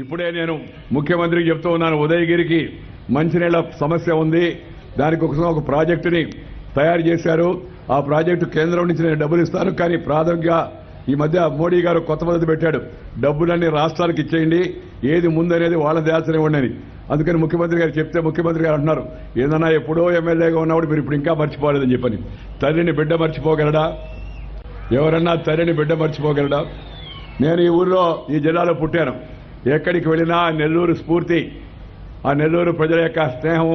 ఇప్పుడే నేను ముఖ్యమంత్రికి చెప్తూ ఉన్నాను, ఉదయగిరికి మంచినీళ్ల సమస్య ఉంది, దానికి ఒక ప్రాజెక్టుని తయారు చేశారు. ఆ ప్రాజెక్టు కేంద్రం నుంచి నేను డబ్బులు ఇస్తాను, కానీ ప్రాథమికంగా ఈ మధ్య మోడీ గారు కొత్త పద్ధతి పెట్టాడు, డబ్బులన్నీ రాష్ట్రాలకు ఇచ్చేయండి, ఏది ముందనేది వాళ్ళ దాల్చనివ్వండి అని. అందుకని ముఖ్యమంత్రి గారు చెప్తే ముఖ్యమంత్రి గారు అంటున్నారు, ఏదన్నా ఎప్పుడో ఎమ్మెల్యేగా ఉన్నప్పుడు మీరు ఇప్పుడు ఇంకా మర్చిపోలేదని చెప్పని. తల్లిని బిడ్డ మర్చిపోగలడా? ఎవరన్నా తల్లిని బిడ్డ మర్చిపోగలడా? నేను ఈ ఊర్లో ఈ జిల్లాలో పుట్టాను. ఎక్కడికి వెళ్ళినా నెల్లూరు స్ఫూర్తి, ఆ నెల్లూరు ప్రజల యొక్క స్నేహం,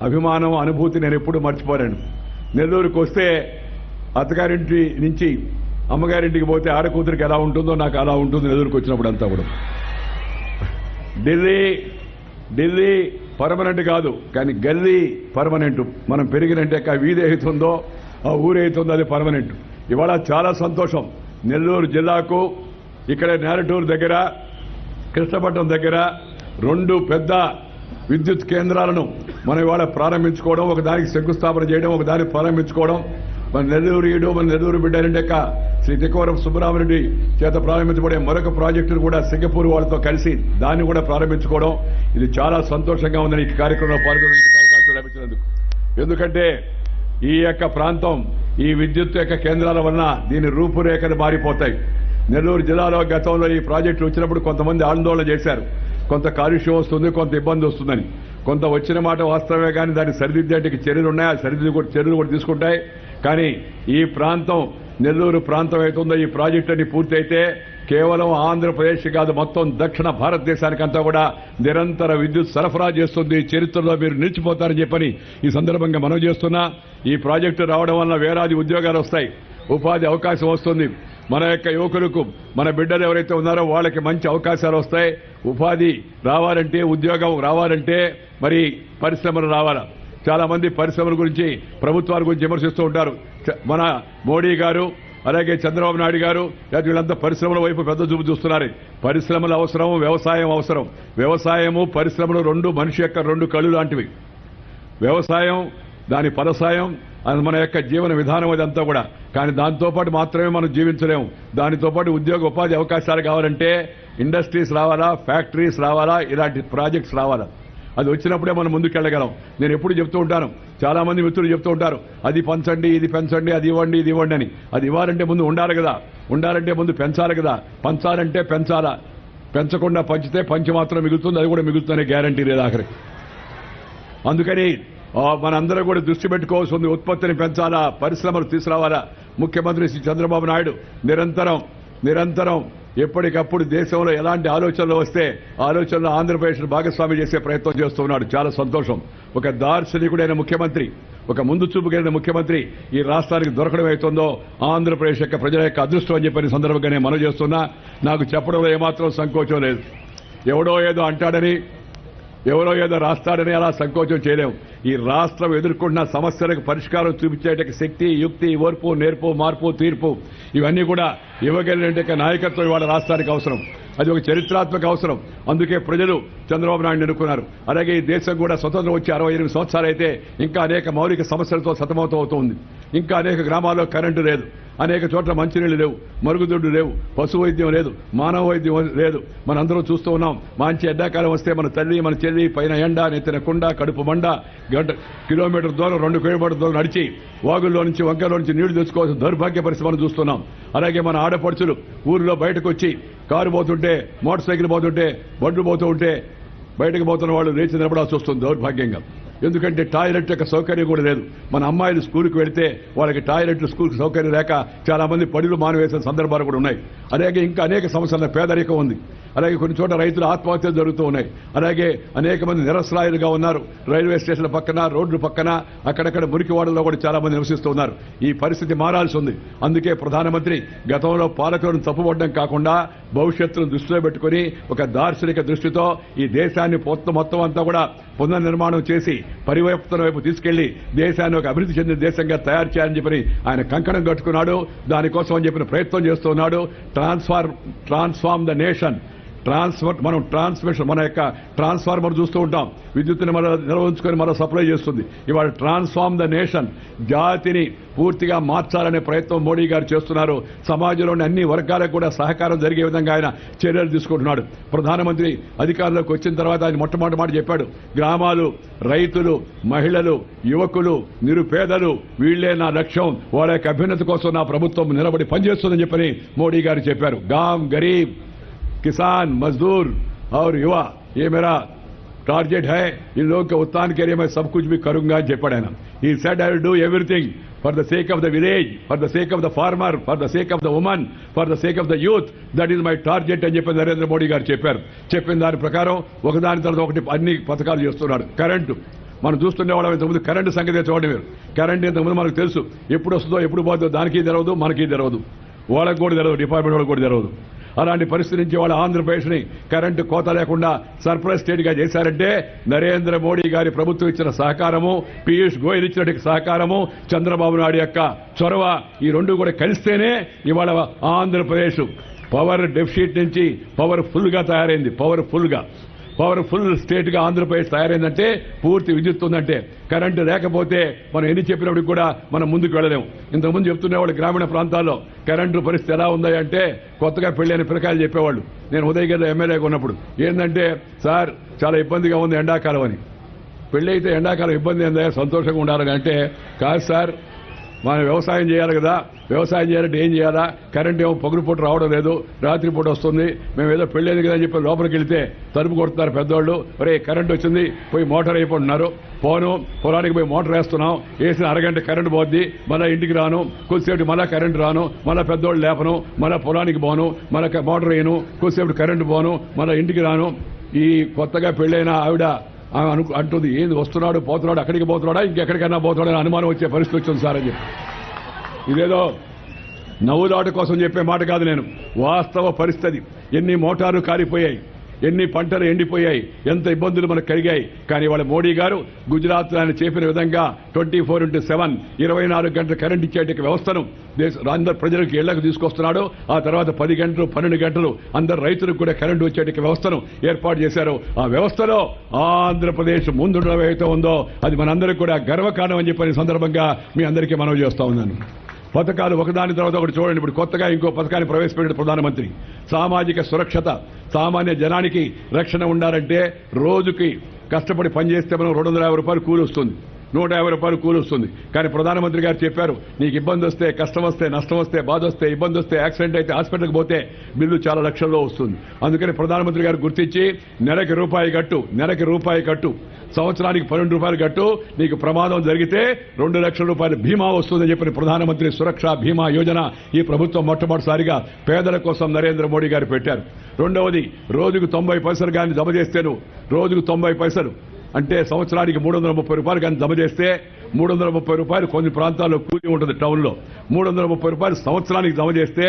అభిమానం, అనుభూతి నేను ఎప్పుడు మర్చిపోలేను. నెల్లూరుకు వస్తే అత్తగారింటి నుంచి అమ్మగారింటికి పోతే ఆడకూతురికి ఎలా ఉంటుందో నాకు అలా ఉంటుంది నెల్లూరుకు వచ్చినప్పుడు అంతా కూడా. ఢిల్లీ పర్మనెంట్ కాదు, కానీ గల్లీ పర్మనెంట్. మనం పెరిగినంటే ఆ వీధి అవుతుందో ఆ ఊరు అవుతుందో అది పర్మనెంట్. ఇవాళ చాలా సంతోషం. నెల్లూరు జిల్లాకు ఇక్కడ నేరటూరు దగ్గర, కృష్ణపట్నం దగ్గర 2 పెద్ద విద్యుత్ కేంద్రాలను మనం ఇవాళ ప్రారంభించుకోవడం, ఒకదానికి శంకుస్థాపన చేయడం, ఒకదానికి ప్రారంభించుకోవడం. మన నెల్లూరు మన నెల్లూరు బిడ్డ శ్రీ తిక్కవరం సుబ్బరామరెడ్డి చేత ప్రారంభించబడే మరొక ప్రాజెక్టును కూడా సింగపూర్ వాళ్ళతో కలిసి దాన్ని కూడా ప్రారంభించుకోవడం, ఇది చాలా సంతోషంగా ఉందని ఈ కార్యక్రమంలో పాల్గొనడానికి అవకాశం లభించినందుకు. ఎందుకంటే ఈ యొక్క ప్రాంతం ఈ విద్యుత్ యొక్క కేంద్రాల వలన దీని రూపురేఖలు మారిపోతాయి. నెల్లూరు జిల్లాలో గతంలో ఈ ప్రాజెక్టు వచ్చినప్పుడు కొంతమంది ఆందోళన చేశారు, కొంత కాలుష్యం వస్తుంది, కొంత ఇబ్బంది వస్తుందని. కొంత వచ్చిన మాట వాస్తవమే, కానీ దాన్ని సరిదిద్దేటికి చర్యలు ఉన్నాయి, ఆ చర్యలు కూడా తీసుకుంటాయి. కానీ ఈ ప్రాంతం నెల్లూరు ప్రాంతం అవుతుందో ఈ ప్రాజెక్టు అన్ని పూర్తయితే కేవలం ఆంధ్రప్రదేశ్ కాదు, మొత్తం దక్షిణ భారతదేశానికంతా కూడా నిరంతర విద్యుత్ సరఫరా చేస్తుంది. చరిత్రలో మీరు నిలిచిపోతారని చెప్పని ఈ సందర్భంగా మనం చేస్తున్నా. ఈ ప్రాజెక్టు రావడం వల్ల వేలాది ఉద్యోగాలు వస్తాయి, ఉపాధి అవకాశం వస్తుంది. మన యొక్క యువకులకు, మన బిడ్డలు ఎవరైతే ఉన్నారో వాళ్ళకి మంచి అవకాశాలు వస్తాయి. ఉపాధి రావాలంటే, ఉద్యోగం రావాలంటే మరి పరిశ్రమలు రావాలా. చాలా మంది పరిశ్రమల గురించి, ప్రభుత్వాల గురించి విమర్శిస్తూ ఉంటారు. మన మోడీ గారు అలాగే చంద్రబాబు నాయుడు గారు వీళ్ళంతా పరిశ్రమల వైపు పెద్ద చూపు చూస్తున్నారు. పరిశ్రమలు అవసరం, వ్యవసాయం అవసరం. వ్యవసాయము పరిశ్రమలు 2 మనిషి యొక్క 2 కళ్ళు లాంటివి. వ్యవసాయం, దాని ఫలసాయం, అది మన యొక్క జీవన విధానం అదంతా కూడా. కానీ దాంతోపాటు మాత్రమే మనం జీవించలేము. దానితో పాటు ఉద్యోగ ఉపాధి అవకాశాలు కావాలంటే ఇండస్ట్రీస్ రావాలా, ఫ్యాక్టరీస్ రావాలా, ఇలాంటి ప్రాజెక్ట్స్ రావాలా. అది వచ్చినప్పుడే మనం ముందుకెళ్ళగలం. నేను ఎప్పుడు చెప్తూ ఉంటాను, చాలా మంది మిత్రులు చెప్తూ ఉంటారు, అది పంచండి, ఇది పెంచండి, అది ఇవ్వండి, ఇది ఇవ్వండి అని. అది ఇవ్వాలంటే ముందు ఉండాలి కదా, ఉండాలంటే ముందు పెంచాలి కదా. పంచాలంటే పెంచాలా, పెంచకుండా పంచితే పంచి మాత్రం మిగులుతుంది, అది కూడా మిగులుతుందనే గ్యారంటీ లేదు ఆఖరికి. అందుకని మనందరూ కూడా దృష్టి పెట్టుకోవాల్సి ఉంది. ఉత్పత్తిని పెంచాలా, పరిశ్రమలు తీసుకురావాలా. ముఖ్యమంత్రి శ్రీ చంద్రబాబు నాయుడు నిరంతరం ఎప్పటికప్పుడు దేశంలో ఎలాంటి ఆలోచనలు వస్తే ఆలోచనలు ఆంధ్రప్రదేశ్ భాగస్వామి చేసే ప్రయత్నం చేస్తున్నాడు. చాలా సంతోషం. ఒక దార్శనికుడైన ముఖ్యమంత్రి, ఒక ముందు చూపు కలిగిన ముఖ్యమంత్రి ఈ రాష్ట్రానికి దొరకడం అవుతుందో ఆంధ్రప్రదేశ్ యొక్క ప్రజల యొక్క అదృష్టం అని చెప్పిన సందర్భంగానే మనం చేస్తున్నా. నాకు చెప్పడంలో ఏమాత్రం సంకోచం లేదు. ఎవడో ఏదో అంటాడని, ఎవరో ఏదో రాస్తాడని అలా సంకోచం చేయలేము. ఈ రాష్ట్రం ఎదుర్కొంటున్న సమస్యలకు పరిష్కారం చూపించేట శక్తి, యుక్తి, ఓర్పు, నేర్పు, మార్పు, తీర్పు ఇవన్నీ కూడా ఇవ్వగలిగిన నాయకత్వం ఇవాళ రాష్ట్రానికి అవసరం. అది ఒక చరిత్రాత్మక అవసరం. అందుకే ప్రజలు చంద్రబాబు నాయుడు ఎన్నుకున్నారు. అలాగే ఈ దేశం కూడా స్వతంత్రం వచ్చి 68 సంవత్సరాలు అయితే ఇంకా అనేక మౌలిక సమస్యలతో సతమతమవుతోంది. ఇంకా అనేక గ్రామాల్లో కరెంటు లేదు, అనేక చోట్ల మంచినీళ్లు లేవు, మరుగుదొడ్డు లేవు, పశు వైద్యం లేదు, మానవ వైద్యం లేదు. మనందరం చూస్తూ ఉన్నాం. మంచి ఎండాకాలం వస్తే మన తల్లి, మన చెల్లి పైన ఎండ, నెత్తిన కుండ, కడుపు మండ, కిలోమీటర్ దూరం 2 కిలోమీటర్ దూరం నడిచి వాగుల్లో నుంచి, వంకల్లో నుంచి నీళ్లు తెచ్చుకోవాల్సిన దౌర్భాగ్య పరిస్థితి చూస్తున్నాం. అలాగే మన ఆడపడుచులు ఊరిలో బయటకు వచ్చి కారు పోతుంటే, మోటార్ సైకిల్ పోతుంటే, బండ్లు పోతూ ఉంటే బయటకు పోతున్న వాళ్ళు లేచి నిలబడాల్సి వస్తుంది దౌర్భాగ్యంగా. ఎందుకంటే టాయిలెట్ యొక్క సౌకర్యం కూడా లేదు. మన అమ్మాయిలు స్కూల్కి వెళితే వాళ్ళకి టాయిలెట్లు, స్కూల్కి సౌకర్యం లేక చాలా మంది పనులు మానివేసిన సందర్భాలు కూడా ఉన్నాయి. అలాగే ఇంకా అనేక సమస్యల పేదరికం ఉంది. అలాగే కొన్ని చోట్ల రైతుల ఆత్మహత్యలు జరుగుతూ ఉన్నాయి. అలాగే అనేక మంది నిరసరాయులుగా ఉన్నారు. రైల్వే స్టేషన్ల పక్కన, రోడ్ల పక్కన, అక్కడక్కడ మురికివాడల్లో కూడా చాలా మంది నివసిస్తూ ఉన్నారు. ఈ పరిస్థితి మారాల్సి ఉంది. అందుకే ప్రధానమంత్రి గతంలో పాలకులను తప్పుపడడం కాకుండా భవిష్యత్తును దృష్టిలో పెట్టుకుని ఒక దార్శనిక దృష్టితో ఈ దేశాన్ని మొత్తం అంతా కూడా పునర్నిర్మాణం చేసి పరివర్తన వైపు తీసుకెళ్లి దేశాన్ని ఒక అభివృద్ధి చెందిన దేశంగా తయారు చేయాలని చెప్పి ఆయన కంకణం కట్టుకున్నాడు. దానికోసం అని చెప్పిన ప్రయత్నం చేస్తున్నాడు. ట్రాన్స్ఫార్మ్ ద నేషన్, మనం ట్రాన్స్మిషన్ మన యొక్క ట్రాన్స్ఫార్మర్ చూస్తూ ఉంటాం, విద్యుత్తుని మనం నిల్వ ఉంచుకొని మనం సప్లై చేస్తుంది. ఇవాళ ట్రాన్స్ఫార్మ్ ద నేషన్, జాతిని పూర్తిగా మార్చాలనే ప్రయత్నం మోడీ గారు చేస్తున్నారు. సమాజంలోని అన్ని వర్గాలకు కూడా సహకారం జరిగే విధంగా ఆయన చర్యలు తీసుకుంటున్నాడు. ప్రధానమంత్రి అధికారంలోకి వచ్చిన తర్వాత ఆయన మొట్టమొదటి మాట చెప్పాడు, గ్రామాలు, రైతులు, మహిళలు, యువకులు, నిరుపేదలు వీళ్లే నా లక్ష్యం, వాళ్ళ యొక్క అభ్యున్నతి కోసం నా ప్రభుత్వం నిలబడి పనిచేస్తుందని చెప్పని మోడీ గారు చెప్పారు. గాం గరీబ్, किसान, मजदूर और युवा ये मेरा टारगेट है, इन लोगों के उत्थान के लिए मैं सब कुछ भी करूंगा అని చెప్పాడు ఆయన. He said I will do everything for the sake of the village, for the sake of the farmer, for the sake of the woman, for the sake of the youth. That is my target అని చెప్పి నరేంద్ర మోడీ గారు చెప్పారు. చెప్పిన దాని ప్రకారం ఒకదాని తర్వాత ఒకటి అన్ని పథకాలు చేస్తున్నాడు. కరెంటు మనం చూస్తుండేవాళ్ళం, ఇంతకుముందు కరెంటు సంగతి చూడండి మీరు. కరెంటు ఇంతకుముందు మనకు తెలుసు, ఎప్పుడు వస్తుందో ఎప్పుడు పోతుందో దానికి తెలవదు, మనకి తెలవదు, వాళ్ళకి కూడా తెలవదు, డిపార్ట్మెంట్ వాళ్ళకి కూడా తెలవదు. అలాంటి పరిస్థితి నుంచి వాళ్ళ ఆంధ్రప్రదేశ్ని కరెంటు కోత లేకుండా సర్ప్రైజ్ స్టేట్ గా చేశారంటే నరేంద్ర మోడీ గారి ప్రభుత్వం ఇచ్చిన సహకారము, పీయూష్ గోయల్ ఇచ్చినట్టు సహకారము, చంద్రబాబు నాయుడు యొక్క చొరవ, ఈ రెండు కూడా కలిస్తేనే ఇవాళ ఆంధ్రప్రదేశ్ పవర్ డెఫిసిట్ నుంచి పవర్ఫుల్ గా తయారైంది. పవర్ఫుల్ స్టేట్ గా ఆంధ్రప్రదేశ్ తయారైందంటే పూర్తి విద్యుత్ ఉందంటే. కరెంటు లేకపోతే మనం ఎన్ని చెప్పినప్పటికి కూడా మనం ముందుకు వెళ్ళలేము. ఇంతకుముందు చెప్తున్నవాళ్ళు గ్రామీణ ప్రాంతాల్లో కరెంటు పరిస్థితి ఎలా ఉందంటే కొత్తగా పెళ్లి పిల్లకాయలు చెప్పేవాళ్ళు. నేను ఉదయగిరిలో ఎమ్మెల్యేగా ఉన్నప్పుడు ఏంటంటే, సార్ చాలా ఇబ్బందిగా ఉంది ఎండాకాలం అని. పెళ్లి అయితే ఎండాకాలం ఇబ్బంది ఏందా, సంతోషంగా ఉండాలని అంటే, కాదు సార్ మనం వ్యవసాయం చేయాలి కదా, వ్యవసాయం చేయాలంటే ఏం చేయాలా, కరెంట్ ఏమో పగులుపూట రావడం లేదు, రాత్రిపూట వస్తుంది, మేము ఏదో పెళ్ళేది కదా అని చెప్పి లోపలికి వెళ్తే తలుపు కొడుతున్నారు పెద్దవాళ్ళు, ఒరే కరెంట్ వచ్చింది పోయి మోటార్ అయిపోతున్నారు, పోను పొలానికి పోయి మోటార్ వేస్తున్నాం, వేసిన అరగంట కరెంట్ పోద్ది, మళ్ళీ ఇంటికి రాను, కొద్దిసేపు మళ్ళీ కరెంట్ రాను, మళ్ళీ పెద్దవాళ్ళు లేపను, మళ్ళీ పొలానికి పోను, మళ్ళీ మోటార్ వేయను, కొద్దిసేపు కరెంట్ పోను, మళ్ళీ ఇంటికి రాను. ఈ కొత్తగా పెళ్ళైన ఆవిడ అంటుంది, ఏంది వస్తున్నాడు పోతున్నాడు, అక్కడికి పోతున్నాడా ఇంకెక్కడికైనా పోతున్నాడు అనుమానం వచ్చే పరిస్థితి వచ్చింది సార్ అని చెప్పి. ఇదేదో నవ్వులాట కోసం చెప్పే మాట కాదు, నేను వాస్తవ పరిస్థితి. ఎన్ని మోటార్లు కాలిపోయాయి, ఎన్ని పంటలు ఎండిపోయాయి, ఎంత ఇబ్బందులు మనకు కలిగాయి. కానీ వాళ్ళ మోడీ గారు గుజరాత్ ఆయన చెప్పిన విధంగా 24/7 24 గంటలు కరెంట్ ఇచ్చేట వ్యవస్థను అందరు ప్రజలకు ఇళ్లకు తీసుకొస్తున్నాడు. ఆ తర్వాత 10 గంటలు 12 గంటలు అందరు రైతులకు కూడా కరెంటు వచ్చేట వ్యవస్థను ఏర్పాటు చేశారు. ఆ వ్యవస్థలో ఆంధ్రప్రదేశ్ ముందుండడం ఏదైతే ఉందో అది మనందరికీ కూడా గర్వకారణం అని చెప్పిన సందర్భంగా మీ అందరికీ మనవి చేస్తా ఉన్నాను. పథకాలు ఒకదాని తర్వాత ఒకటి చూడండి. ఇప్పుడు కొత్తగా ఇంకో పథకాన్ని ప్రవేశపెట్టిన ప్రధానమంత్రి సామాజిక సురక్షత. సామాన్య జనానికి రక్షణ ఉండాలంటే రోజుకి కష్టపడి పనిచేస్తే మనం 250 రూపాయలు కూలి వస్తుంది, 150 రూపాయలు కూలి వస్తుంది. కానీ ప్రధానమంత్రి గారు చెప్పారు, నీకు ఇబ్బంది వస్తే, కష్టం వస్తే, నష్టం వస్తే, బాధ వస్తే, ఇబ్బంది వస్తే, యాక్సిడెంట్ అయితే హాస్పిటల్కి పోతే బిల్లు చాలా లక్షల్లో వస్తుంది. అందుకని ప్రధానమంత్రి గారు గుర్తించి నెలకి రూపాయి కట్టు, సంవత్సరానికి 12 రూపాయలు కట్టు, నీకు ప్రమాదం జరిగితే 2 లక్షల రూపాయలు బీమా వస్తుందని చెప్పిన ప్రధానమంత్రి సురక్ష బీమా యోజన ఈ ప్రభుత్వం మొట్టమొదటిసారిగా పేదల కోసం నరేంద్ర మోడీ గారు పెట్టారు. రెండవది, రోజుకు 90 పైసలు కానీ జమ చేస్తే, రోజుకు 90 పైసలు అంటే సంవత్సరానికి 330 రూపాయలు కానీ జమ చేస్తే, 330 రూపాయలు కొన్ని ప్రాంతాల్లో కూలి ఉంటుంది టౌన్లో, 330 రూపాయలు సంవత్సరానికి జమ చేస్తే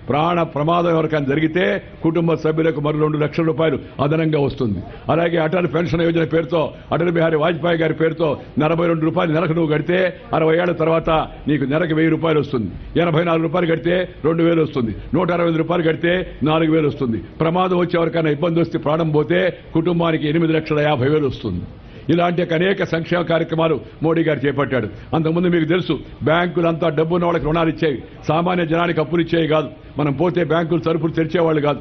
ప్రాణ ప్రమాదం ఎవరికైనా జరిగితే కుటుంబ సభ్యులకు మరో 2 లక్షల రూపాయలు అదనంగా వస్తుంది. అలాగే అటల్ పెన్షన్ యోజన పేరుతో, అటల్ బిహారీ వాజ్పేయి గారి పేరుతో 42 రూపాయలు నెలకు నువ్వు కడితే 60 ఏళ్ల తర్వాత నీకు నెలకు 1000 రూపాయలు వస్తుంది. 84 రూపాయలు కడితే 2000 వస్తుంది. 165 రూపాయలు కడితే 4000 వస్తుంది. ప్రమాదం వచ్చి ఎవరికైనా ఇబ్బంది వస్తే, ప్రాణం పోతే కుటుంబానికి 8,50,000 వస్తుంది. ఇలాంటి అనేక సంక్షేమ కార్యక్రమాలు మోడీ గారు చేపట్టాడు. అంతకుముందు మీకు తెలుసు, బ్యాంకులంతా డబ్బున్న వాళ్ళకి రుణాలు ఇచ్చేవి, సామాన్య జనానికి అప్పులు ఇచ్చేవి కాదు. మనం పోతే బ్యాంకులు తలుపులు తెరిచేవాళ్ళు కాదు.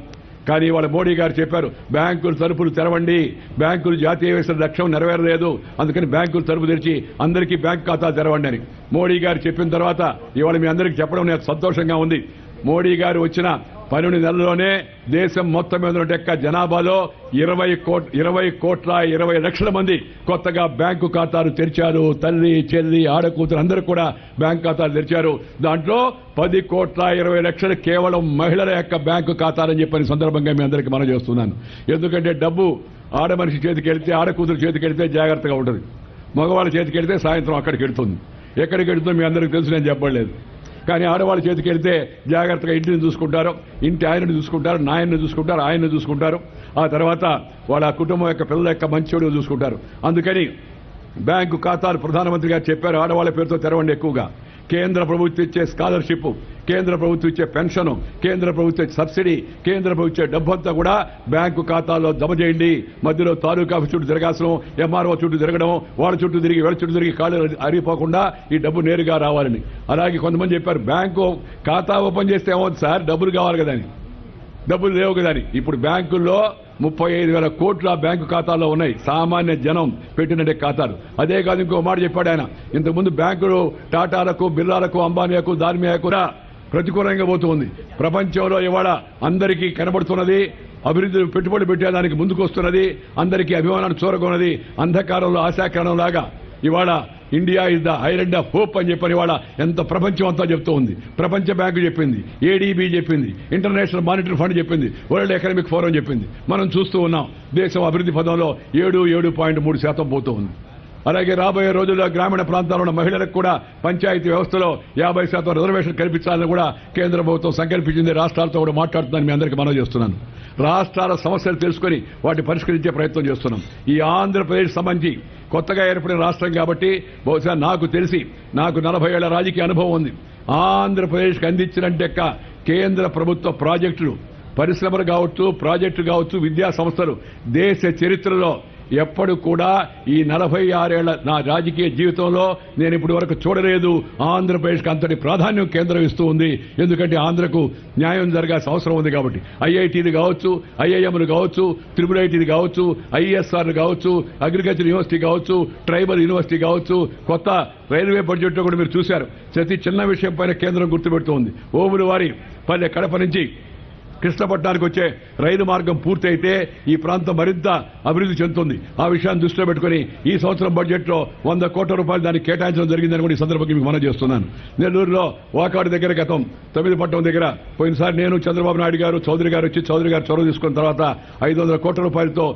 కానీ వాళ్ళ మోడీ గారు చెప్పారు, బ్యాంకులు తలుపులు తెరవండి, బ్యాంకులు జాతీయ వ్యవస్థ లక్ష్యం నెరవేరలేదు, అందుకని బ్యాంకులు తలుపు తెరిచి అందరికీ బ్యాంక్ ఖాతాలు తెరవండి అని మోడీ గారు చెప్పిన తర్వాత ఇవాళ మీ అందరికీ చెప్పడం నాకు సంతోషంగా ఉంది. మోడీ గారు వచ్చిన 12 నెలల్లోనే దేశం మొత్తం మీద ఉన్న జనాభాలో 20,20,20,00,000 మంది కొత్తగా బ్యాంకు ఖాతాలు తెరిచారు. తల్లి, చెల్లి, ఆడకూతురు అందరూ కూడా బ్యాంక్ ఖాతాలు తెరిచారు. దాంట్లో 10,20,00,000 కేవలం మహిళల యొక్క బ్యాంకు ఖాతాలని చెప్పని సందర్భంగా మీ అందరికీ మనం చేస్తున్నాను. ఎందుకంటే డబ్బు ఆడ మనిషి చేతికి వెళ్తే, ఆడకూతురు చేతికి వెళ్తే జాగ్రత్తగా ఉంటుంది, మగవాళ్ళ చేతికి వెళ్తే సాయంత్రం అక్కడికి వెళ్తుంది. ఎక్కడికి వెళ్తుందో మీ అందరికీ తెలుసు, నేను చెప్పలేదు. కానీ ఆడవాళ్ళ చేతికి వెళ్తే జాగ్రత్తగా ఇంటిని చూసుకుంటారు, ఇంటి ఆయనని చూసుకుంటారు, నాయన్ని చూసుకుంటారు, ఆయన్ని చూసుకుంటారు, ఆ తర్వాత వాళ్ళ కుటుంబం యొక్క పిల్లల యొక్క మంచోడు చూసుకుంటారు. అందుకని బ్యాంకు ఖాతాలు ప్రధానమంత్రి గారు చెప్పారు, ఆడవాళ్ళ పేరుతో తెరవండి ఎక్కువగా. కేంద్ర ప్రభుత్వం ఇచ్చే స్కాలర్షిప్, కేంద్ర ప్రభుత్వం ఇచ్చే పెన్షన్, కేంద్ర ప్రభుత్వం సబ్సిడీ, కేంద్ర ప్రభుత్వం డబ్బంతా కూడా బ్యాంకు ఖాతాలో జమ చేయండి. మధ్యలో తాలూకా చుట్టూ తిరగాల్సిన, ఎంఆర్ఓ చుట్టూ తిరగడం, వాళ్ళ చుట్టూ తిరిగి వీళ్ళ చుట్టూ తిరిగి కాళ్ళు అరిగిపోకుండా ఈ డబ్బు నేరుగా రావాలని. అలాగే కొంతమంది చెప్పారు బ్యాంకు ఖాతా ఓపెన్ చేస్తే ఏమవుతుంది సార్, డబ్బులు కావాలి కదా అని. డబ్బులు లేవు కదా అని. ఇప్పుడు బ్యాంకుల్లో 35,000 కోట్లు ఆ బ్యాంకు ఖాతాల్లో ఉన్నాయి. సామాన్య జనం పెట్టినట్టే ఖాతాలు. అదే కాదు, ఇంకో మాట చెప్పాడు ఆయన. ఇంతకుముందు బ్యాంకులు టాటాలకు, బిర్లాలకు, అంబానీలకు, దాల్మియాకు కూడా ప్రతికూలంగా పోతుంది. ప్రపంచంలో ఇవాళ అందరికీ కనబడుతున్నది, అభివృద్ధి పెట్టుబడి పెట్టేదానికి ముందుకు వస్తున్నది, అందరికీ అభిమానాన్ని చూరగొన్నది. అంధకారంలో ఆశాకిరణం లాగా ఇవాళ India is the island of hope అని చెప్పని ఇవాళ ఎంత ప్రపంచం అంతా చెప్తూ ఉంది. ప్రపంచ బ్యాంకు చెప్పింది, ఏడీబీ చెప్పింది, ఇంటర్నేషనల్ మానిటరీ ఫండ్ చెప్పింది, వరల్డ్ ఎకనామిక్ ఫోరం చెప్పింది. మనం చూస్తూ ఉన్నాం దేశం అభివృద్ధి పదంలో 7.3% పోతూ ఉంది. అలాగే రాబోయే రోజుల్లో గ్రామీణ ప్రాంతాల్లో ఉన్న మహిళలకు కూడా పంచాయతీ వ్యవస్థలో 50% రిజర్వేషన్ కల్పించాలని కూడా కేంద్ర ప్రభుత్వం సంకల్పించింది. రాష్ట్రాలతో కూడా మాట్లాడుతున్నాను, మీ అందరికీ మనవి చేస్తున్నాను. రాష్ట్రాల సమస్యలు తెలుసుకుని వాటిని పరిష్కరించే ప్రయత్నం చేస్తున్నాం. ఈ ఆంధ్రప్రదేశ్ సంబంధించి కొత్తగా ఏర్పడిన రాష్ట్రం కాబట్టి బహుశా నాకు తెలిసి, నాకు 40 ఏళ్ల రాజకీయ అనుభవం ఉంది. ఆంధ్రప్రదేశ్కి అందించినట్టే కేంద్ర ప్రభుత్వ ప్రాజెక్టులు, పరిశ్రమలు కావచ్చు, ప్రాజెక్టులు కావచ్చు, విద్యా సంస్థలు దేశ చరిత్రలో ఎప్పుడు కూడా ఈ 46 ఏళ్ల నా రాజకీయ జీవితంలో నేను ఇప్పటి వరకు చూడలేదు. ఆంధ్రప్రదేశ్కి అంతటి ప్రాధాన్యం కేంద్రం ఇస్తూ ఉంది. ఎందుకంటే ఆంధ్రకు న్యాయం జరగాల్సిన అవసరం ఉంది కాబట్టి. ఐఐటీలు కావచ్చు, ఐఐఎంలు కావచ్చు, ట్రిపుల్ ఐటీలు కావచ్చు, ఐఎస్ఆర్లు కావచ్చు, అగ్రికల్చర్ యూనివర్సిటీ కావచ్చు, ట్రైబల్ యూనివర్సిటీ కావచ్చు, కొత్త రైల్వే బడ్జెట్లో కూడా మీరు చూశారు. ప్రతి చిన్న విషయం పైన కేంద్రం గుర్తుపెడుతోంది. ఓములు వారి పల్లె కడప నుంచి కృష్ణపట్నానికి వచ్చే రైలు మార్గం పూర్తయితే ఈ ప్రాంతం మరింత అభివృద్ధి చెందుతుంది. ఆ విషయాన్ని దృష్టిలో పెట్టుకుని ఈ సంవత్సరం బడ్జెట్లో 100 కోట్ల రూపాయలు దానికి కేటాయించడం జరిగిందని కూడా ఈ సందర్భంగా మీకు మనవి చేస్తున్నాను. నెల్లూరులో వాకాడు దగ్గర గతం 9 పట్టణం దగ్గర పోయినసారి నేను, చంద్రబాబు నాయుడు గారు, చౌదరి గారు వచ్చి చౌదరి గారు చొరవ తీసుకున్న తర్వాత 500 కోట్ల రూపాయలతో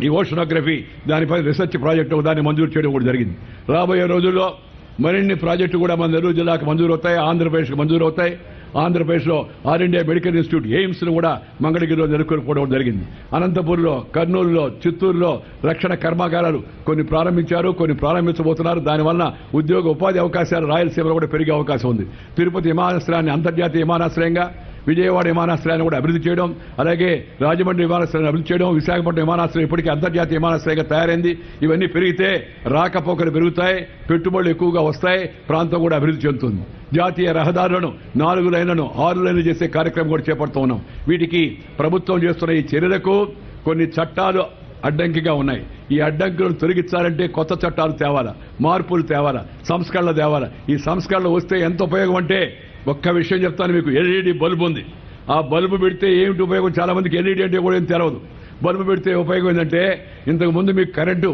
ఈ ఓషనోగ్రఫీ దానిపై రీసెర్చ్ ప్రాజెక్టు దాన్ని మంజూరు చేయడం కూడా జరిగింది. రాబోయే రోజుల్లో మరిన్ని ప్రాజెక్టులు కూడా మన నెల్లూరు జిల్లాకు మంజూరు అవుతాయి, ఆంధ్రప్రదేశ్కి మంజూరు అవుతాయి. ఆంధ్రప్రదేశ్లో all India medical institute AIIMS ను కూడా మంగళగిరిలో నెలకొల్పుకోవడం జరిగింది. అనంతపూర్లో, కర్నూలులో, చిత్తూరులో రక్షణ కర్మాగారాలు కొన్ని ప్రారంభించారు, కొన్ని ప్రారంభించబోతున్నారు. దానివల్ల ఉద్యోగ ఉపాధి అవకాశాలు రాయలసీమలో కూడా పెరిగే అవకాశం ఉంది. తిరుపతి విమానాశ్రయాన్ని అంతర్జాతీయ విమానాశ్రయంగా, విజయవాడ విమానాశ్రయాన్ని కూడా అభివృద్ధి చేయడం, అలాగే రాజమండ్రి విమానాశ్రయాన్ని అభివృద్ధి చేయడం, విశాఖపట్నం విమానాశ్రయం ఇప్పటికీ అంతర్జాతీయ విమానాశ్రయంగా తయారైంది. ఇవన్నీ పెరిగితే రాకపోకలు పెరుగుతాయి, పెట్టుబడులు ఎక్కువగా వస్తాయి, ప్రాంతం కూడా అభివృద్ధి చెందుతుంది. జాతీయ రహదారులను 4 లైన్లను 6 లైన్లు చేసే కార్యక్రమం కూడా చేపడుతూ ఉన్నాం. వీటికి ప్రభుత్వం చేస్తున్న ఈ చర్యలకు కొన్ని చట్టాలు అడ్డంకిగా ఉన్నాయి. ఈ అడ్డంకులను తొలగించాలంటే కొత్త చట్టాలు తేవాలా, మార్పులు తేవాలా, సంస్కరణలు తేవాలా. ఈ సంస్కరణలు వస్తే ఎంత ఉపయోగం అంటే, ఒక్క విషయం చెప్తాను మీకు. ఎల్ఈడి బల్బు ఉంది. ఆ బల్బు పెడితే ఏమిటి ఉపయోగం? చాలా మందికి ఎల్ఈడి అంటే కూడా ఏం తెలవదు. బల్బు పెడితే ఉపయోగం ఏంటంటే, ఇంతకు ముందు మీకు కరెంటు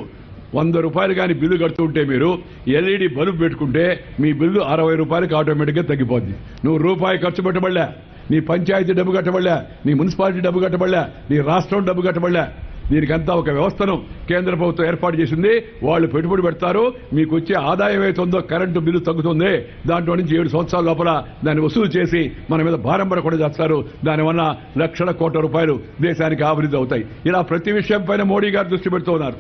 100 రూపాయలు కానీ బిల్లు కడుతుంటే మీరు ఎల్ఈడి బల్బు పెట్టుకుంటే మీ బిల్లు 60 రూపాయలకి ఆటోమేటిక్గా తగ్గిపోద్ది. నువ్వు రూపాయి ఖర్చు పెట్టబడలే, నీ పంచాయతీ డబ్బు కట్టబడలే, నీ మున్సిపాలిటీ డబ్బు కట్టబడలే, నీ రాష్ట్రం డబ్బు కట్టబడలే. దీనికంతా ఒక వ్యవస్థను కేంద్ర ప్రభుత్వం ఏర్పాటు చేసింది. వాళ్ళు పెట్టుబడి పెడతారు, మీకు వచ్చే ఆదాయం ఏతుందో కరెంటు బిల్లు తగ్గుతుంది. దాంట్లో నుంచి 7 సంవత్సరాల లోపల దాన్ని వసూలు చేసి మన మీద భారం పడకుండా చేస్తారు. దానివల్ల లక్షల కోట్ల రూపాయలు దేశానికి అభివృద్ధి అవుతాయి. ఇలా ప్రతి విషయం పైన మోడీ గారు దృష్టి పెడుతూ ఉన్నారు.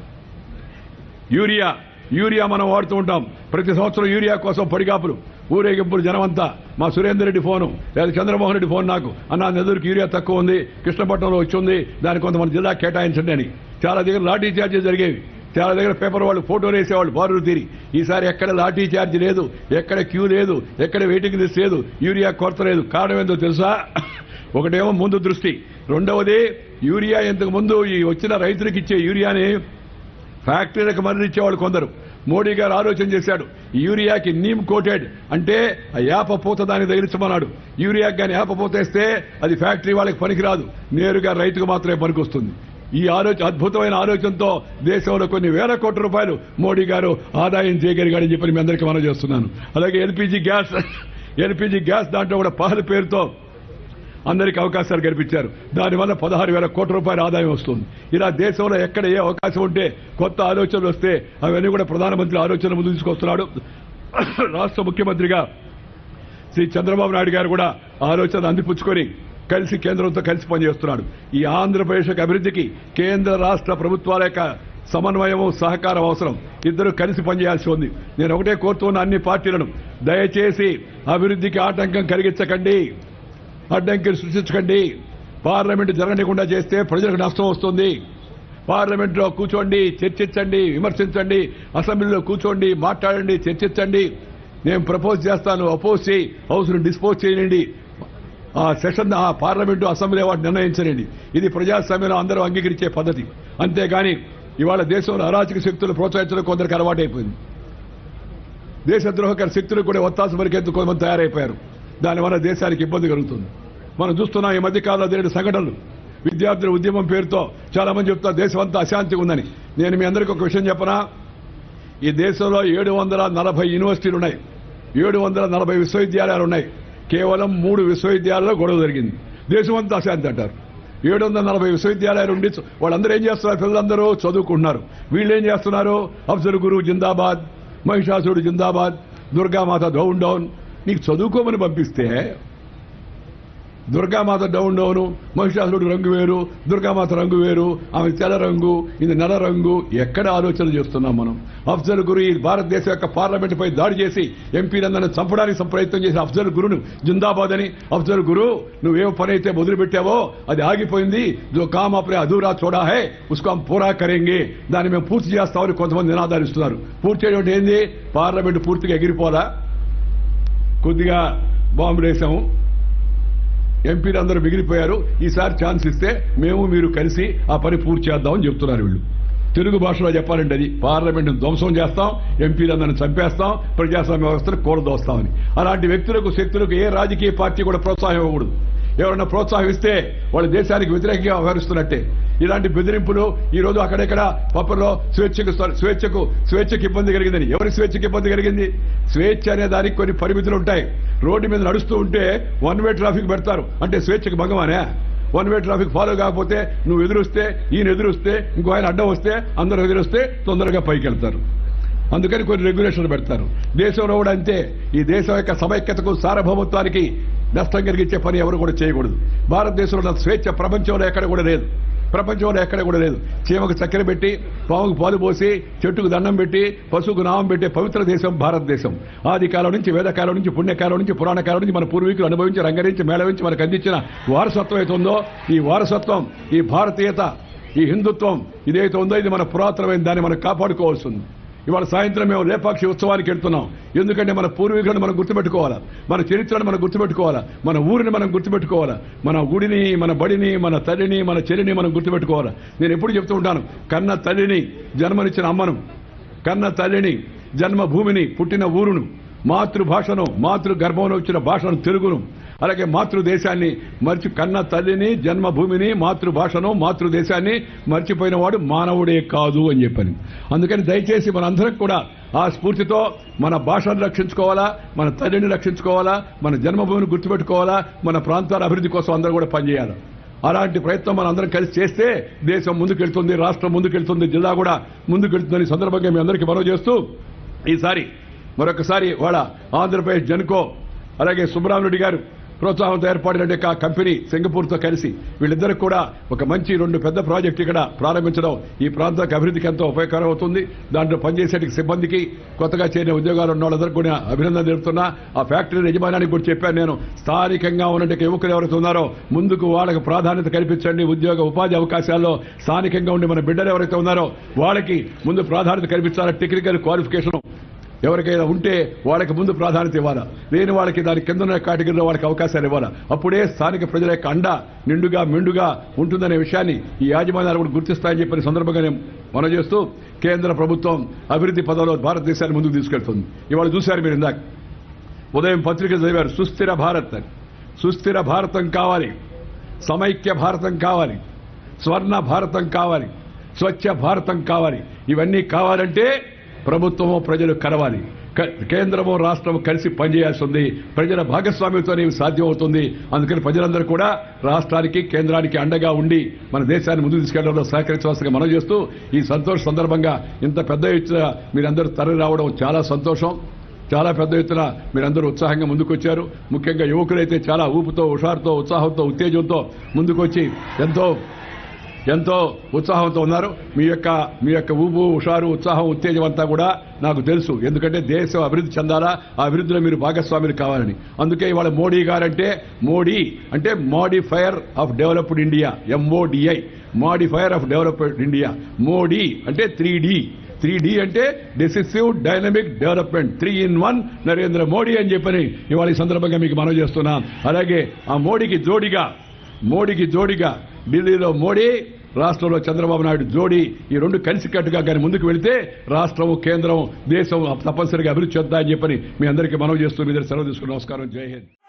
యూరియా మనం వాడుతూ ఉంటాం. ప్రతి సంవత్సరం యూరియా కోసం పడిగాపులు, ఊరేగింపులు, జనమంతా. మా సురేందర్ రెడ్డి ఫోను లేదా చంద్రమోహన్ రెడ్డి ఫోన్ నాకు, అన్న నెల్లూరుకి యూరియా తక్కువ ఉంది, కృష్ణపట్నంలో వచ్చి ఉంది, దానికి కొంతమంది జిల్లా కేటాయించండి అని. చాలా దగ్గర లాఠీ చార్జీలు జరిగేవి. చాలా దగ్గర పేపర్ వాళ్ళు ఫోటోలు వేసేవాళ్ళు బారులు తీరి. ఈసారి ఎక్కడ లాఠీ చార్జ్ లేదు, ఎక్కడ క్యూ లేదు, ఎక్కడ వెయిటింగ్ లిస్ట్ లేదు, యూరియా కొరత లేదు. కారణం ఏందో తెలుసా? ఒకటేమో ముందు దృష్టి, రెండవది యూరియా ఇంతకు ముందు ఈ వచ్చిన రైతులకు ఇచ్చే యూరియాని ఫ్యాక్టరీలకు మరణించేవాళ్ళు కొందరు. మోడీ గారు ఆలోచన చేశాడు, యూరియాకి నీమ్ కోటెడ్ అంటే ఆ యాప పూత దాన్ని తగిలించమన్నాడు. యూరియాకి కానీ యాప పూత వేస్తే అది ఫ్యాక్టరీ వాళ్ళకి పనికిరాదు, నేరుగా రైతుకు మాత్రమే పనికొస్తుంది. ఈ అద్భుతమైన ఆలోచనతో దేశంలో కొన్ని వేల కోట్ల రూపాయలు మోడీ గారు ఆదాయం చేయగలిగాడని చెప్పి మీ అందరికీ మనం చేస్తున్నాను. అలాగే ఎల్పీజీ గ్యాస్ దాంట్లో కూడా పహల్ పేరుతో అందరికీ అవకాశాలు కల్పించారు. దానివల్ల 16,000 కోట్ల రూపాయల ఆదాయం వస్తుంది. ఇలా దేశంలో ఎక్కడ ఏ అవకాశం ఉంటే, కొత్త ఆలోచనలు వస్తే అవన్నీ కూడా ప్రధానమంత్రి ఆలోచన ముందు తీసుకొస్తున్నాడు. రాష్ట్ర ముఖ్యమంత్రిగా శ్రీ చంద్రబాబు నాయుడు గారు కూడా ఆలోచన అందిపుచ్చుకొని కలిసి కేంద్రంతో కలిసి పనిచేస్తున్నాడు. ఈ ఆంధ్రప్రదేశ్ అభివృద్ధికి కేంద్ర రాష్ట్ర ప్రభుత్వాల యొక్క సమన్వయము, సహకారం అవసరం. ఇద్దరు కలిసి పనిచేయాల్సి ఉంది. నేను ఒకటే కోరుతున్న అన్ని పార్టీలను, దయచేసి అభివృద్ధికి ఆటంకం కలిగించకండి, అడ్డంకిని సృష్టించకండి. పార్లమెంటు జరగకుండా చేస్తే ప్రజలకు నష్టం వస్తుంది. పార్లమెంట్లో కూర్చోండి, చర్చించండి, విమర్శించండి. అసెంబ్లీలో కూర్చోండి, మాట్లాడండి, చర్చించండి. నేను ప్రపోజ్ చేస్తాను, అపోజ్ చేయి, హౌస్ను డిస్పోజ్ చేయండి. ఆ సెషన్, ఆ పార్లమెంటు, అసెంబ్లీ వాటిని నిర్ణయించండి. ఇది ప్రజాస్వామ్యంలో అందరూ అంగీకరించే పద్ధతి. అంతేగాని ఇవాళ దేశంలో అరాచక శక్తులు ప్రోత్సహించడం కొందరికి అలవాటైపోయింది. దేశద్రోహకర శక్తులు కూడా ఒత్తాసు పలికేందుకు కొంతమంది తయారైపోయారు. దానివల్ల దేశానికి ఇబ్బంది కలుగుతుంది. మనం చూస్తున్నాం ఈ మధ్యకాలంలో జరిగిన సంఘటనలు. విద్యార్థుల ఉద్యమం పేరుతో చాలా మంది చెప్తారు దేశం అంతా అశాంతిగా ఉందని. నేను మీ అందరికీ ఒక విషయం చెప్పనా? ఈ దేశంలో 740 యూనివర్సిటీలు ఉన్నాయి, 740 విశ్వవిద్యాలయాలు ఉన్నాయి. కేవలం 3 విశ్వవిద్యాలయాల్లో గొడవ జరిగింది. దేశం అంతా అశాంతి అంటారు. 740 విశ్వవిద్యాలయాలు ఉండి వాళ్ళందరూ ఏం చేస్తున్నారు? పిల్లలందరూ చదువుకుంటున్నారు. వీళ్ళు ఏం చేస్తున్నారు? అఫ్జల్ గురు జిందాబాద్, మహిషాసురుడు జిందాబాద్, దుర్గామాత డౌన్ డౌన్. నీకు చదువుకోమని పంపిస్తే దుర్గామాత డౌన్ డౌను, మహిషాసురుడు రంగు వేరు, దుర్గామాత రంగు వేరు, ఆమె తెల్ల రంగు, ఇది నల్ల రంగు. ఎక్కడ ఆలోచన చేస్తున్నాం మనం? అఫ్జల్ గురు ఈ భారతదేశం యొక్క పార్లమెంటుపై దాడి చేసి ఎంపీలందరినీ చంపడానికి ప్రయత్నం చేసిన అఫ్జల్ గురును జిందాబాద్ అని, అఫ్జల్ గురు నువ్వేం పని అయితే మొదలుపెట్టావో అది ఆగిపోయింది, జో కామ్ అప్నే అధూరా చోడా హై ఉస్కో హమ్ పూరా కరేంగే, దాన్ని మేము పూర్తి చేస్తామని కొంతమంది నినాదాలు ఇస్తున్నారు. పూర్తి చేయడం ఏంది? పార్లమెంటు పూర్తిగా ఎగిరిపోదా? కొద్దిగా బాంబులు వేసాము, ఎంపీలు అందరూ మిగిలిపోయారు, ఈసారి ఛాన్స్ ఇస్తే మేము మీరు కలిసి ఆ పని పూర్తి చేద్దామని చెప్తున్నారు వీళ్ళు. తెలుగు భాషలో చెప్పాలంటే అది పార్లమెంటును ధ్వంసం చేస్తాం, ఎంపీలందరిని చంపేస్తాం, ప్రజాస్వామ్య వ్యవస్థను కూలదోస్తామని. అలాంటి వ్యక్తులకు, శక్తులకు ఏ రాజకీయ పార్టీ కూడా ప్రోత్సాహం ఇవ్వకూడదు. ఎవరన్నా ప్రోత్సాహిస్తే వాళ్ళు దేశానికి వ్యతిరేకంగా వ్యవహరిస్తున్నట్టే. ఇలాంటి బెదిరింపులు ఈ రోజు అక్కడెక్కడ పప్పలో స్వేచ్ఛకు ఇబ్బంది కలిగిందని. ఎవరి స్వేచ్ఛకు ఇబ్బంది కలిగింది? స్వేచ్ఛ అనే దానికి కొన్ని పరిమితులు ఉంటాయి. రోడ్డు మీద నడుస్తూ ఉంటే 1 వే ట్రాఫిక్ పెడతారు అంటే స్వేచ్ఛకు భంగమానే. 1 వే ట్రాఫిక్ ఫాలో కాకపోతే నువ్వు ఎదురుస్తే, ఈయన ఎదురుస్తే, ఇంకో ఆయన అడ్డం వస్తే, అందరూ ఎదురొస్తే తొందరగా పైకి వెళ్తారు. అందుకని కొన్ని రెగ్యులేషన్లు పెడతారు. దేశంలో కూడా అంతే. ఈ దేశం యొక్క సమైక్యతకు, సార్వభౌమత్వానికి నష్టం కలిగించే పని ఎవరు కూడా చేయకూడదు. భారతదేశంలో స్వేచ్ఛ ప్రపంచంలో ఎక్కడ కూడా లేదు. ప్రపంచంలో ఎక్కడ కూడా లేదు. చీమకు చక్కెర పెట్టి, పాముకు పాలు పోసి, చెట్టుకు దండం పెట్టి, పశువుకు నామం పెట్టే పవిత్ర దేశం భారతదేశం. ఆది కాలం నుంచి, వేదకాలం నుంచి, పుణ్యకాలం నుంచి, పురాణ కాలం నుంచి మన పూర్వీకులు అనుభవించి, రంగరించి, మేళవించి మనకు అందించిన వారసత్వం అయితే ఉందో, ఈ వారసత్వం, ఈ భారతీయత, ఈ హిందుత్వం ఇదైతే ఉందో ఇది మన పురాతనమైన దాన్ని మనం కాపాడుకోవాల్సింది. ఇవాళ సాయంత్రం మేము లేపాక్షి ఉత్సవానికి వెళ్తున్నాం. ఎందుకంటే మన పూర్వీకులను మనం గుర్తుపెట్టుకోవాలా, మన చరిత్రను మనం గుర్తుపెట్టుకోవాలా, మన ఊరిని మనం గుర్తుపెట్టుకోవాలా, మన గుడిని, మన బడిని, మన తల్లిని, మన చెల్లిని మనం గుర్తుపెట్టుకోవాలా. నేను ఎప్పుడు చెప్తూ ఉంటాను, కన్న తల్లిని, జన్మనిచ్చిన అమ్మను, కన్న తల్లిని, జన్మభూమిని, పుట్టిన ఊరును, మాతృభాషను, మాతృ గర్భంలో వచ్చిన భాషను, తెలుగును, అలాగే మాతృదేశాన్ని కన్న తల్లిని, జన్మభూమిని, మాతృభాషను, మాతృదేశాన్ని మర్చిపోయిన వాడు మానవుడే కాదు అని చెప్పని. అందుకని దయచేసి మనందరం కూడా ఆ స్ఫూర్తితో మన భాషను రక్షించుకోవాలా, మన తల్లిని రక్షించుకోవాలా, మన జన్మభూమిని గుర్తుపెట్టుకోవాలా, మన ప్రాంతాల అభివృద్ధి కోసం అందరూ కూడా పనిచేయాలి. అలాంటి ప్రయత్నం మనం అందరం కలిసి చేస్తే దేశం ముందుకెళ్తుంది, రాష్ట్రం ముందుకెళ్తుంది, జిల్లా కూడా ముందుకెళ్తుందని సందర్భంగా మీ అందరికీ మనవి చేస్తూ, ఈసారి మరొకసారి వాళ్ళ ఆంధ్రప్రదేశ్ జన్కో అలాగే సుబ్రహ్మణ్యుడి గారు ప్రోత్సాహంతో ఏర్పడిన కంపెనీ సింగపూర్తో కలిసి వీళ్ళిద్దరికి కూడా ఒక మంచి 2 పెద్ద ప్రాజెక్టు ఇక్కడ ప్రారంభించడం ఈ ప్రాంతానికి అభివృద్ధికి ఎంతో ఉపయోగకరం అవుతుంది. దాంట్లో పనిచేసే సిబ్బందికి, కొత్తగా చేరిన ఉద్యోగాలు ఉన్న వాళ్ళందరికీ కూడా అభినందన తెలుపుతున్నా. ఆ ఫ్యాక్టరీ యజమానానికి కూడా చెప్పాను నేను, స్థానికంగా ఉన్న యువకులు ఎవరైతే ఉన్నారో ముందుకు వాళ్ళకి ప్రాధాన్యత కల్పించండి. ఉద్యోగ ఉపాధి అవకాశాల్లో స్థానికంగా ఉండి మన బిడ్డలు ఎవరైతే ఉన్నారో వాళ్ళకి ముందు ప్రాధాన్యత కల్పించాలి. టెక్నికల్ క్వాలిఫికేషన్ ఎవరికైనా ఉంటే వాళ్ళకి ముందు ప్రాధాన్యత ఇవ్వాలా, లేని వాళ్ళకి దాని కింద ఉన్న కేటగిరీలో వాళ్ళకి అవకాశాలు ఇవ్వాలా. అప్పుడే స్థానిక ప్రజల యొక్క అండ నిండుగా మెండుగా ఉంటుందనే విషయాన్ని ఈ యాజమాన్యాలు కూడా గుర్తిస్తాయని చెప్పిన సందర్భంగా నేను మనం చేస్తూ, కేంద్ర ప్రభుత్వం అభివృద్ధి పదంలో భారతదేశాన్ని ముందుకు తీసుకెళ్తుంది. ఇవాళ చూశారు మీరు, ఇందాక ఉదయం పత్రిక చదివారు, సుస్థిర భారత్ అని. సుస్థిర భారతం కావాలి, సమైక్య భారతం కావాలి, స్వర్ణ భారతం కావాలి, స్వచ్ఛ భారతం కావాలి. ఇవన్నీ కావాలంటే ప్రభుత్వము, ప్రజలు కలవాలి. కేంద్రము, రాష్ట్రము కలిసి పనిచేయాల్సి ఉంది. ప్రజల భాగస్వామ్యంతోనే సాధ్యమవుతుంది. అందుకని ప్రజలందరూ కూడా రాష్ట్రానికి, కేంద్రానికి అండగా ఉండి మన దేశాన్ని ముందుకు తీసుకెళ్లడంలో సహకరించవలసిందిగా మనం చేస్తూ, ఈ సంతోష సందర్భంగా ఇంత పెద్ద ఎత్తున మీరందరూ తరలి రావడం చాలా సంతోషం. చాలా పెద్ద ఎత్తున మీరందరూ ఉత్సాహంగా ముందుకొచ్చారు. ముఖ్యంగా యువకులైతే చాలా ఊపుతో, హుషారుతో, ఉత్సాహంతో, ఉత్తేజంతో ముందుకొచ్చి ఎంతో ఎంతో ఉత్సాహంతో ఉన్నారు. మీ యొక్క ఊపు హుషారు ఉత్సాహం ఉత్తేజం అంతా కూడా నాకు తెలుసు. ఎందుకంటే దేశం అభివృద్ధి చెందాలా, ఆ అభివృద్ధిలో మీరు భాగస్వాములు కావాలని. అందుకే ఇవాళ మోడీ గారంటే మోడీ అంటే modifier of developed India, MODI, modifier of developed India. Modi అంటే 3D అంటే decisive dynamic development, 3 in 1 Narendra Modi అని చెప్పని ఇవాళ ఈ సందర్భంగా మీకు మనవి చేస్తున్నాం. అలాగే ఆ మోడీకి జోడిగా ఢిల్లీలో మోడీ, రాష్ట్రంలో చంద్రబాబు నాయుడు జోడీ, ఈ రెండు కలిసికట్టుగా కానీ ముందుకు వెళితే రాష్ట్రం, కేంద్రం, దేశం తప్పనిసరిగా అభివృద్ధి చెందాలని చెప్పని మీ అందరికీ మనవి చేస్తూ మీ దగ్గర సెలవు తీసుకుని నమస్కారం. జై హింద్.